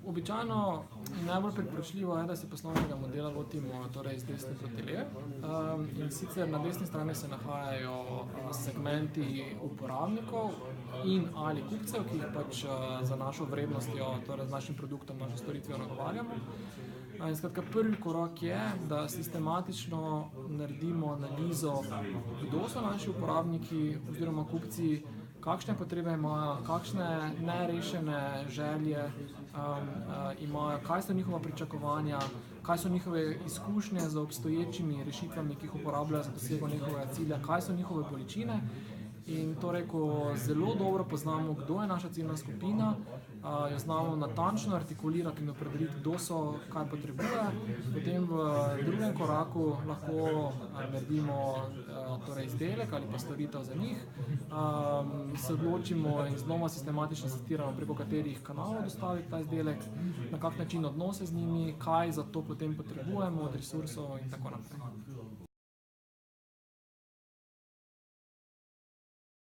Običajno najbolj priporočljivo je, da se poslovnega modela lotimo torej z desne proti levi. In sicer na desni strani se nahajajo segmenti uporabnikov in ali kupcev, ki jih pač za našo vrednostjo, torej z našim produktom, našo storitvijo nagovarjamo. In skratka, prvi korak je, da sistematično naredimo analizo, kdo so naši uporabniki oziroma kupci, kakšne potrebe imajo, kakšne nerešene želje imajo, kaj so njihova pričakovanja, kaj so njihove izkušnje z obstoječimi rešitvami, ki jih uporabljajo za dosego njihovega cilja, kaj so njihove bolečine. In torej, ko zelo dobro poznamo, kdo je naša ciljna skupina, jo znamo natančno artikulirati in opredeliti, kdo so, kaj potrebuje, potem v drugem koraku lahko naredimo torej izdelek ali pa storitev za njih, se odločimo in znova sistematično setiramo, preko katerih kanalov dostaviti ta izdelek, na kak način odnose z njimi, kaj za to potem potrebujemo od resursov in tako naprej.